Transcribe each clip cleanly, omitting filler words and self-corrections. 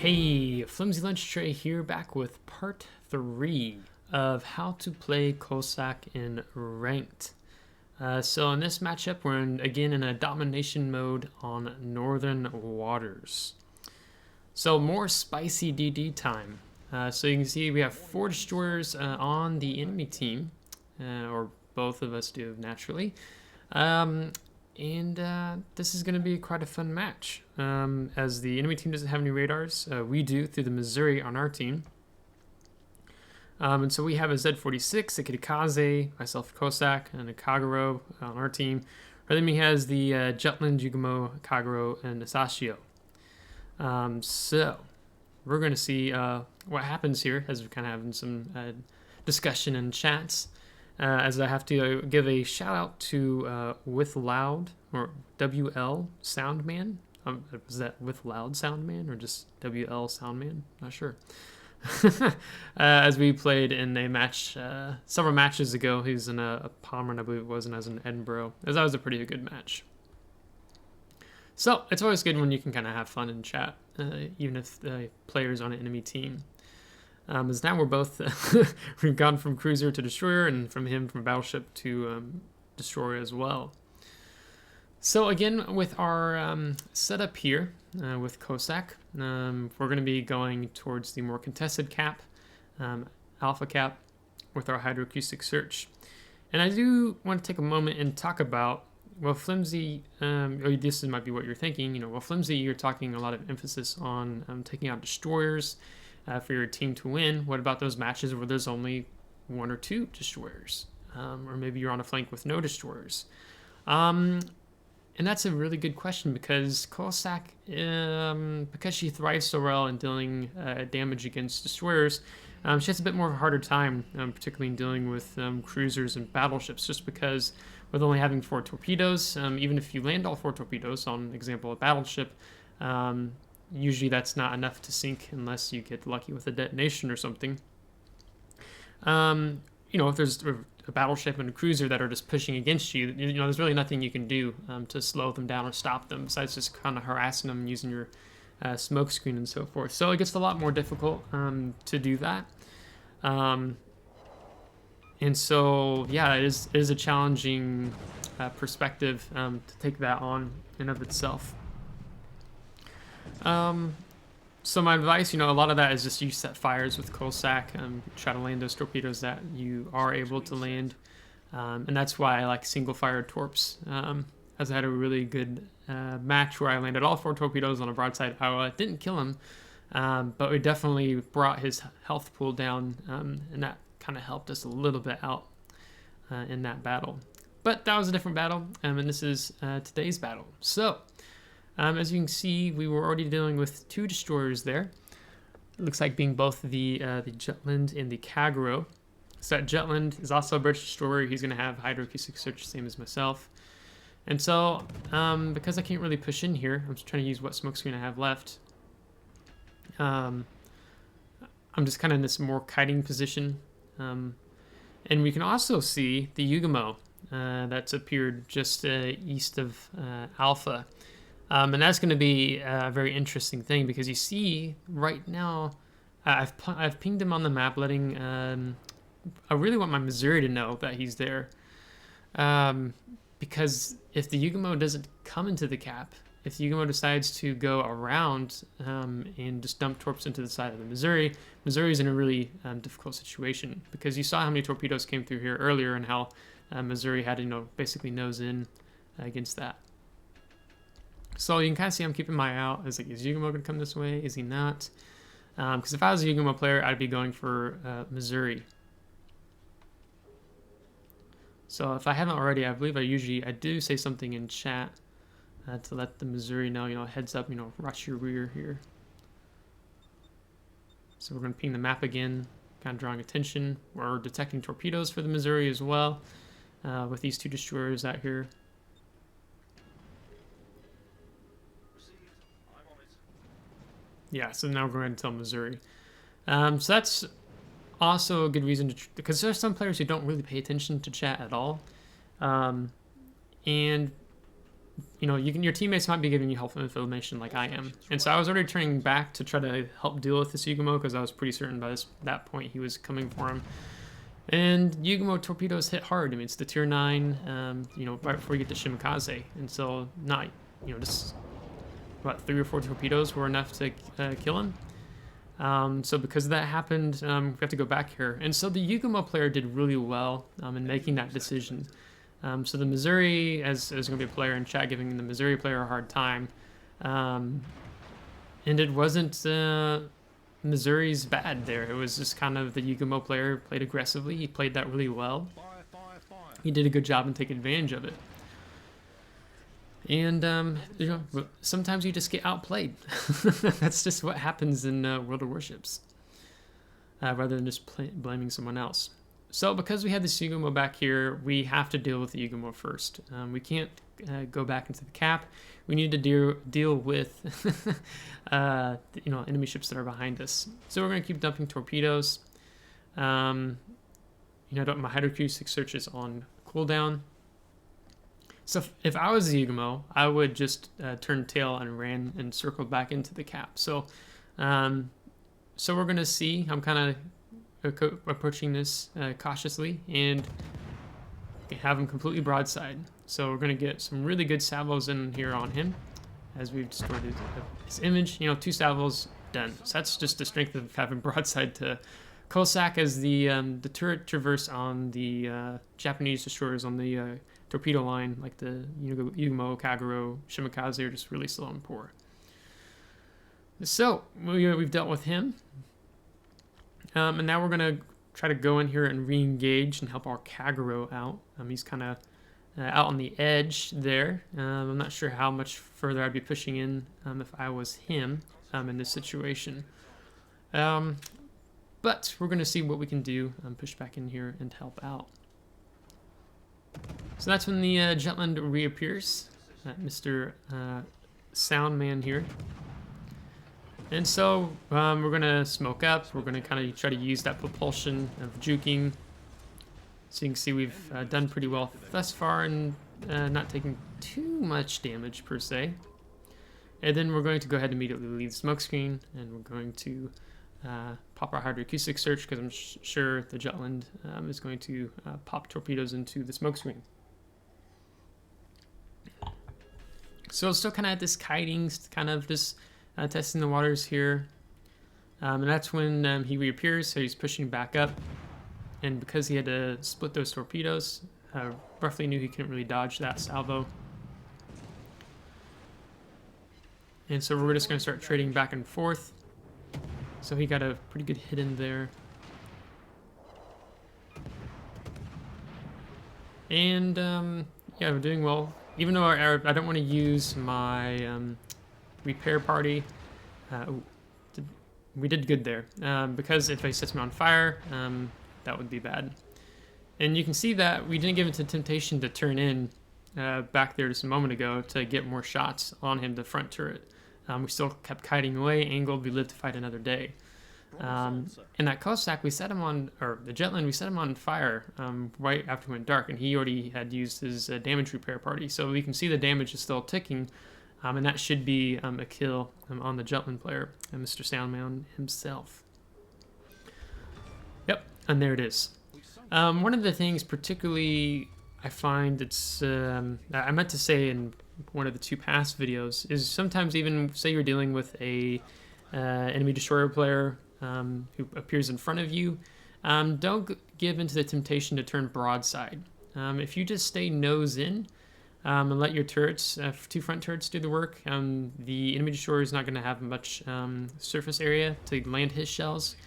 Hey, FlimsyLunchTray here, back with part 3 of how to play Cossack in Ranked. So in this matchup, we're again in a domination mode on Northern Waters. So more spicy DD time. So you can see we have 4 destroyers on the enemy team, or both of us do naturally. This is going to be quite a fun match. As the enemy team doesn't have any radars, we do through the Missouri on our team. And so we have a Z-46, a Kitikaze, myself, Cossack, and a Kagero on our team. Our enemy has the Jutland, Yugamo, Kagero, and Asashio. So we're going to see what happens here as we're kind of having some discussion and chats. As I have to give a shout out to With Loud, or WL Soundman. Was that With Loud Soundman or just WL Soundman? Not sure. As we played in a match several matches ago, he was in a Pomeran, I believe it was, and I was in Edinburgh. That was a pretty good match. So it's always good when you can kind of have fun and chat, even if the player's on an enemy team. As now we're both, we've gone from cruiser to destroyer, and from battleship to destroyer as well. So again, with our setup here with Cossack, we're going to be going towards the more contested cap, alpha cap, with our hydroacoustic search. And I do want to take a moment and talk about, well, Flimsy, or this might be what you're thinking, well, Flimsy, you're talking a lot of emphasis on taking out destroyers, for your team to win. What about those matches where there's only 1 or 2 destroyers? Or maybe you're on a flank with no destroyers. And that's a really good question, because Cossack, because she thrives so well in dealing damage against destroyers, she has a bit more of a harder time, particularly in dealing with cruisers and battleships, just because with only having 4 torpedoes, even if you land all 4 torpedoes on, example, a battleship, usually that's not enough to sink unless you get lucky with a detonation or something. If there's a battleship and a cruiser that are just pushing against you, there's really nothing you can do to slow them down or stop them, besides just kind of harassing them using your smoke screen and so forth. So it gets a lot more difficult to do that. And so, yeah, it is a challenging perspective to take that on and of itself. So my advice, a lot of that is just you set fires with Cossack, try to land those torpedoes that you are able to land, and that's why I like single fire torps, as I had a really good match where I landed all 4 torpedoes on a broadside Iowa. It didn't kill him, but we definitely brought his health pool down, and that kind of helped us a little bit out in that battle. But that was a different battle, and this is today's battle. So as you can see, we were already dealing with 2 destroyers there. It looks like being both the Jutland and the Kagero. So that Jutland is also a British destroyer. He's going to have hydroacoustic search, same as myself. And so, because I can't really push in here, I'm just trying to use what smoke screen I have left. I'm just kind of in this more kiting position. And we can also see the Yugamo that's appeared just east of Alpha. And that's going to be a very interesting thing, because you see right now, I've pinged him on the map, letting I really want my Missouri to know that he's there, because if the Yugamo doesn't come into the cap, if the Yugamo decides to go around and just dump torps into the side of the Missouri's in a really difficult situation, because you saw how many torpedoes came through here earlier and how Missouri had to basically nose in against that. So you can kind of see I'm keeping my eye out. Is Yugamo going to come this way? Is he not? Because if I was a Yugamo player, I'd be going for Missouri. So if I haven't already, I believe I do say something in chat to let the Missouri know, heads up, watch your rear here. So we're going to ping the map again, kind of drawing attention. We're detecting torpedoes for the Missouri as well, with these 2 destroyers out here. Yeah, so now we're going to tell Missouri. So that's also a good reason to, because there's some players who don't really pay attention to chat at all. And your teammates might be giving you helpful information like I am. And so I was already turning back to try to help deal with this Yugumo because I was pretty certain by that point he was coming for him. And Yugumo torpedoes hit hard. I mean, it's the tier 9, right before you get to Shimikaze. And so not, just about 3 or 4 torpedoes were enough to kill him. So because that happened, we have to go back here. And so the Yugumo player did really well in making that decision. So the Missouri, as there's going to be a player in chat giving the Missouri player a hard time, and it wasn't Missouri's bad there. It was just kind of the Yugumo player played aggressively. He played that really well. He did a good job and take advantage of it. And sometimes you just get outplayed. That's just what happens in World of Warships, rather than just blaming someone else. So because we had this Yugumo back here, we have to deal with the Yugumo first. We can't go back into the cap. We need to deal with enemy ships that are behind us. So we're going to keep dumping torpedoes. My hydroacoustic search is on cooldown. So if I was the Yugumo, I would just turn tail and ran and circled back into the cap. So we're going to see. I'm kind of approaching this cautiously and have him completely broadside. So we're going to get some really good salvos in here on him as we've distorted his image. 2 salvos done. So that's just the strength of having broadside to Cossack as the turret traverse on the Japanese destroyers on the torpedo line, like the Yugumo, Kagero, Shimikaze, are just really slow and poor. So we've dealt with him. And now we're going to try to go in here and re-engage and help our Kagero out. He's kind of out on the edge there. I'm not sure how much further I'd be pushing in if I was him in this situation. But we're going to see what we can do, push back in here and help out. So that's when the Jutland reappears, Mr. Soundman here. And so we're going to smoke up. We're going to kind of try to use that propulsion of juking. So you can see we've done pretty well thus far and not taking too much damage per se. And then we're going to go ahead and immediately leave the smoke screen, and we're going to pop our hydroacoustic search because I'm sure the Jutland is going to pop torpedoes into the smoke screen. So still kind of at this kiting, kind of just testing the waters here. And that's when he reappears, so he's pushing back up. And because he had to split those torpedoes, roughly knew he couldn't really dodge that salvo. And so we're just going to start trading back and forth. So he got a pretty good hit in there. And yeah, we're doing well. Even though I don't want to use my repair party, we did good there. Because if he sets me on fire, that would be bad. And you can see that we didn't give it the temptation to turn in back there just a moment ago to get more shots on him, the front turret. We still kept kiting away, angled, we lived to fight another day. And that Cossack, we set him on, or the Jutland, we set him on fire right after it went dark, and he already had used his damage repair party. So we can see the damage is still ticking, and that should be a kill on the Jutland player, Mr. Soundman himself. Yep, and there it is. One of the things particularly I find it's, I meant to say in one of the 2 past videos, is sometimes even, say you're dealing with a enemy destroyer player who appears in front of you, don't give into the temptation to turn broadside. If you just stay nose in and let your turrets, 2 front turrets do the work, the enemy destroyer is not going to have much surface area to land his shells,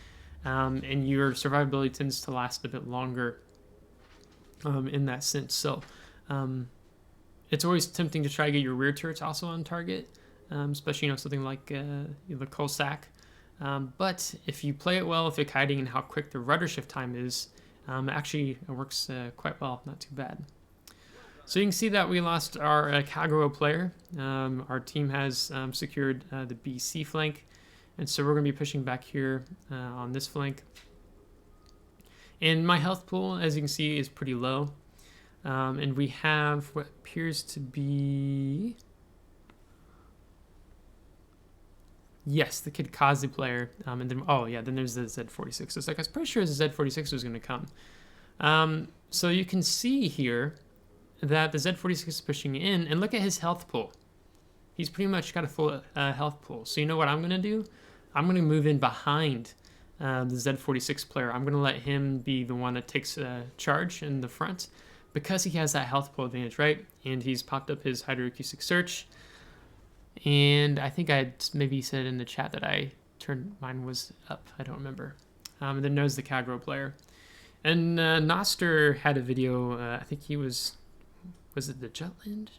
and your survivability tends to last a bit longer in that sense. So it's always tempting to try to get your rear turrets also on target, especially something like the Cossack. But if you play it well with the kiting and how quick the rudder shift time is, actually it works quite well, not too bad. So you can see that we lost our Kagero player. Our team has secured the BC flank, and so we're going to be pushing back here on this flank. And my health pool, as you can see, is pretty low. And we have what appears to be... Yes, the Kid Kazi player. And then, oh yeah, then there's the Z46. So it's like, I was pretty sure the Z46 was going to come. So you can see here that the Z46 is pushing in, and look at his health pool. He's pretty much got a full health pool. So you know what I'm going to do? I'm going to move in behind the Z46 player. I'm going to let him be the one that takes charge in the front because he has that health pool advantage, right? And he's popped up his hydroacoustic search. And I think I maybe said in the chat that I turned mine was up. I don't remember. And then there's the Kagro player. And Noster had a video. I think he was it the Jutland?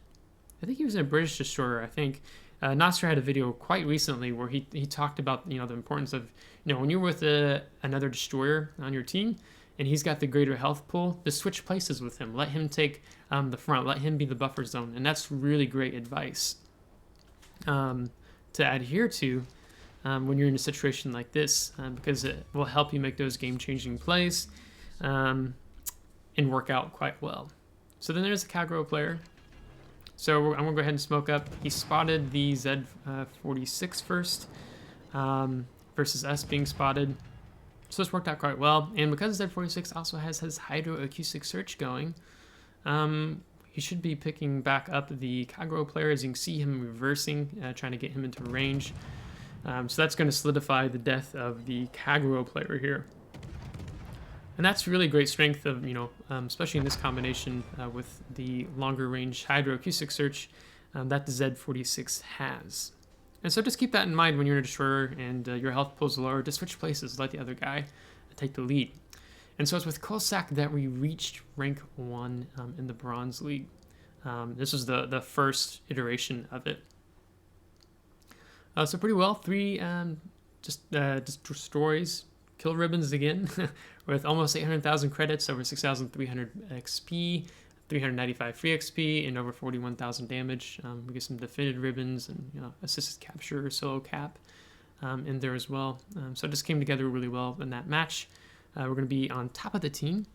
I think he was in a British destroyer. I think Noster had a video quite recently where he talked about the importance of when you're with another destroyer on your team and he's got the greater health pool, just switch places with him. Let him take the front. Let him be the buffer zone, and that's really great advice to adhere to when you're in a situation like this, because it will help you make those game-changing plays and work out quite well. So then there's the Kagro player. So I'm going to go ahead and smoke up. He spotted the Z46 first versus us being spotted. So this worked out quite well. And because Z46 also has his hydroacoustic search going, he should be picking back up the Kagro player. As you can see him reversing, trying to get him into range. So that's going to solidify the death of the Kagro player here. And that's really great strength of, especially in this combination with the longer range hydroacoustic search that the Z46 has. And so just keep that in mind when you're in a destroyer and your health pool's lower. Just switch places, let the other guy take the lead. And so it's with Cossack that we reached rank 1 in the Bronze League. This was the first iteration of it. So pretty well, 3 just destroys. Kill ribbons again with almost 800,000 credits, over 6,300 XP, 395 free XP, and over 41,000 damage. We get some defended ribbons and assisted capture, solo cap in there as well. So it just came together really well in that match. We're going to be on top of the team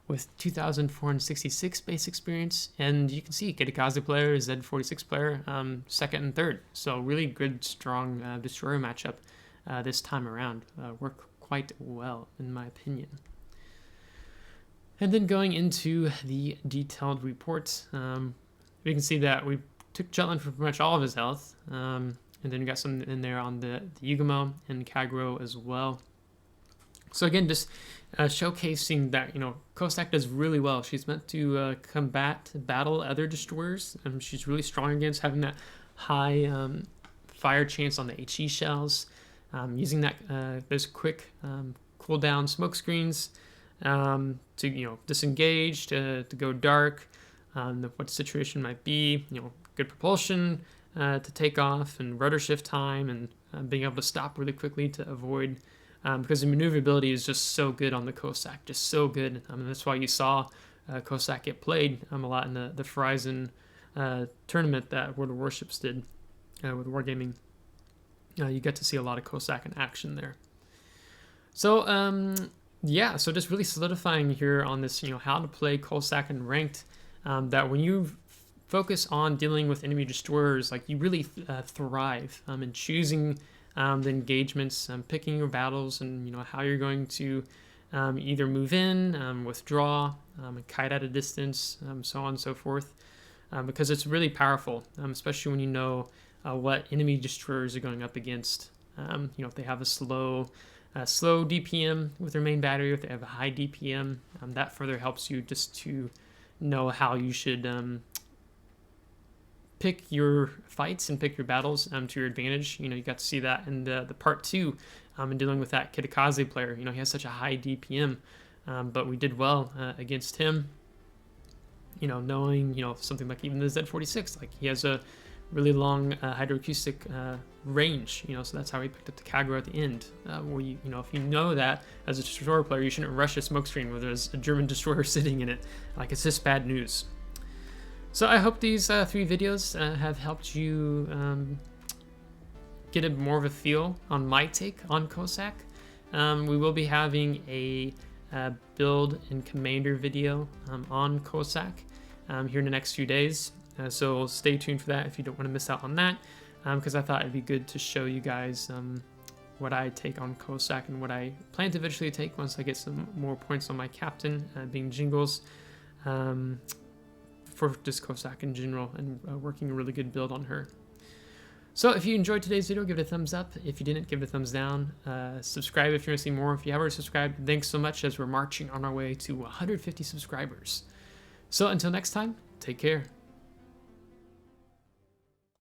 with 2,466 base experience, and you can see Kitakaze player, Z46 player, second and third. So really good, strong destroyer matchup this time around. Worked quite well, in my opinion. And then going into the detailed reports, we can see that we took Jutland for pretty much all of his health, and then we got some in there on the Yugumo and Kagro as well. So again, just showcasing that Cossack does really well. She's meant to battle other destroyers, and she's really strong against having that high fire chance on the HE shells. Using that those quick cooldown smoke screens to disengage, to go dark, what the situation might be, good propulsion to take off, and rudder shift time, and being able to stop really quickly to avoid, because the maneuverability is just so good on the Cossack, just so good. That's why you saw Cossack get played a lot in the Horizon tournament that World of Warships did with Wargaming. You get to see a lot of Cossack in action there. So, so just really solidifying here on this, how to play Cossack in ranked, that when you focus on dealing with enemy destroyers, like you really thrive in choosing the engagements, picking your battles, and how you're going to either move in, withdraw, kite at a distance, so on and so forth, because it's really powerful, especially when you know what enemy destroyers are going up against. If they have a slow DPM with their main battery, if they have a high DPM, that further helps you just to know how you should pick your fights and pick your battles to your advantage. You got to see that in the part 2 in dealing with that Kitakaze player. He has such a high DPM, but we did well against him. Knowing something like even the Z46, like he has a really long hydroacoustic range, so that's how he picked up the Kagro at the end. Where if you know that as a destroyer player, you shouldn't rush a smoke screen where there's a German destroyer sitting in it. Like, it's just bad news. So I hope these 3 videos have helped you get more of a feel on my take on Cossack. We will be having a build and commander video on Cossack here in the next few days. So stay tuned for that if you don't want to miss out on that, because I thought it'd be good to show you guys what I take on Cossack and what I plan to eventually take once I get some more points on my captain, being Jingles, for just Cossack in general, and working a really good build on her. So if you enjoyed today's video, give it a thumbs up. If you didn't, give it a thumbs down. Subscribe if you want to see more. If you haven't already subscribed, thanks so much, as we're marching on our way to 150 subscribers. So until next time, take care.